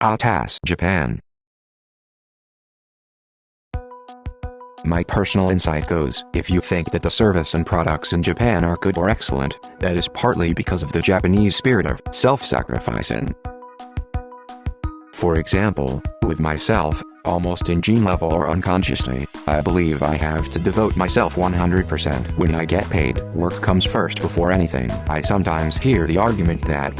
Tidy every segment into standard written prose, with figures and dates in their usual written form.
ATAS, Japan. My personal insight goes, if you think that the service and products in Japan are good or excellent, that is partly because of the Japanese spirit of self-sacrificing. For example, with myself, almost in gene level or unconsciously, I believe I have to devote myself 100% when I get paid. Work comes first before anything. I sometimes hear the argument that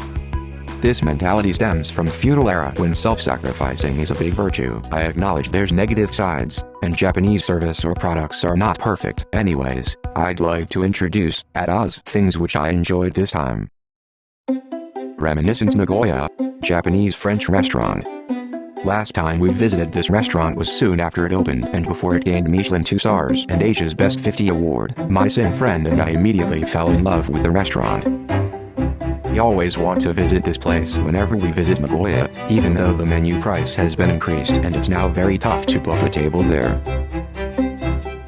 this mentality stems from the feudal era when self-sacrificing is a big virtue. I acknowledge there's negative sides, and Japanese service or products are not perfect. Anyways, I'd like to introduce ATAS things which I enjoyed this time. Reminiscence Nagoya, Japanese French restaurant. Last time we visited this restaurant was soon after it opened and before it gained Michelin 2 stars and Asia's Best 50 award. My Sin friend and I immediately fell in love with the restaurant. We always want to visit this place whenever we visit Nagoya, even though the menu price has been increased and it's now very tough to book a table there.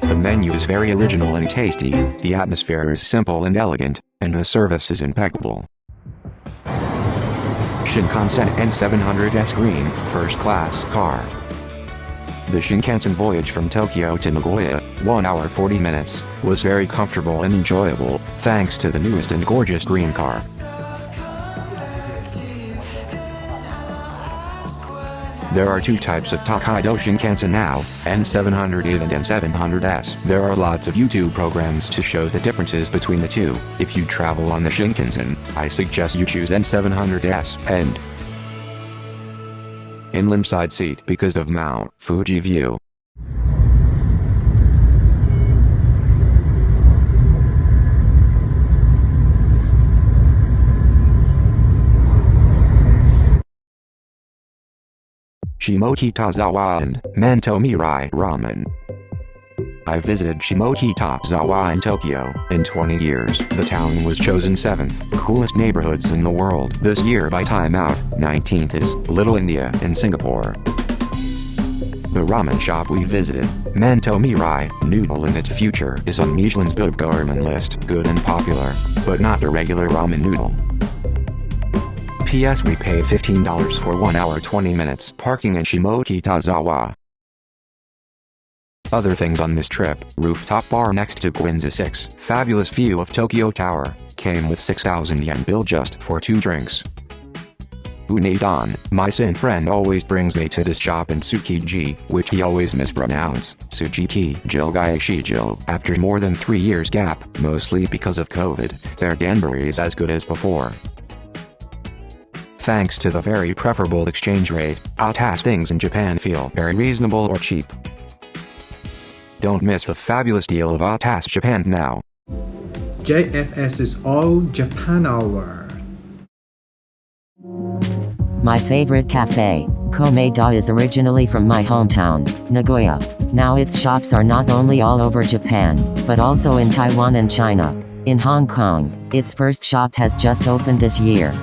The menu is very original and tasty, the atmosphere is simple and elegant, and the service is impeccable. Shinkansen N700S Green, first class car. The Shinkansen voyage from Tokyo to Nagoya, 1 hour 40 minutes, was very comfortable and enjoyable, thanks to the newest and gorgeous green car. There are 2 types of Tokaido Shinkansen now, N700A and N700S. There are lots of YouTube programs to show the differences between the two. If you travel on the Shinkansen, I suggest you choose N700S and inland side seat because of Mount Fuji view. Shimokitazawa and Mantomirai Ramen. I visited Shimokitazawa in Tokyo. In 20 years, the town was chosen 7th coolest neighborhoods in the world. This year by Time Out, 19th is Little India in Singapore. The ramen shop we visited, Mantomirai Noodle in its future, is on Michelin's Good Gourmet list. Good and popular, but not a regular ramen noodle. P.S. We paid $15 for 1 hour 20 minutes parking in Shimokitazawa. Other things on this trip: rooftop bar next to Ginza 6, fabulous view of Tokyo Tower, came with 6,000 yen bill just for 2 drinks. Unadon, my Sin friend always brings me to this shop in Tsukiji, which he always mispronounce, Tsujiki Jilgaishijo. After more than 3 years gap, mostly because of COVID, their danburi is as good as before. Thanks to the very preferable exchange rate, ATAS things in Japan feel very reasonable or cheap. Don't miss the fabulous deal of ATAS Japan now. JFS's All Japan Hour. My favorite cafe, Komeda, is originally from my hometown, Nagoya. Now its shops are not only all over Japan, but also in Taiwan and China. In Hong Kong, its first shop has just opened this year.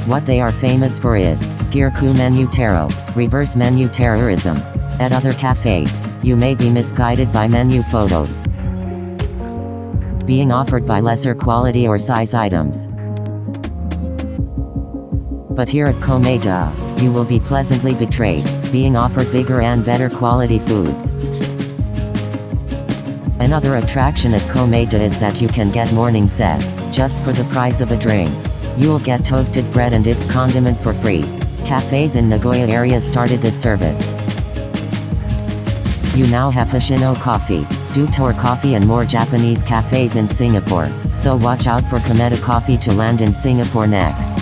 What they are famous for is Girku menu taro, reverse menu terrorism. At other cafes, you may be misguided by menu photos being offered by lesser quality or size items. But here at Komeda, you will be pleasantly betrayed, being offered bigger and better quality foods. Another attraction at Komeda is that you can get morning set, just for the price of a drink. You'll get toasted bread and its condiment for free. Cafes in Nagoya area started this service. You now have Hoshino Coffee, Dutour Coffee and more Japanese cafes in Singapore, so watch out for Komeda Coffee to land in Singapore next.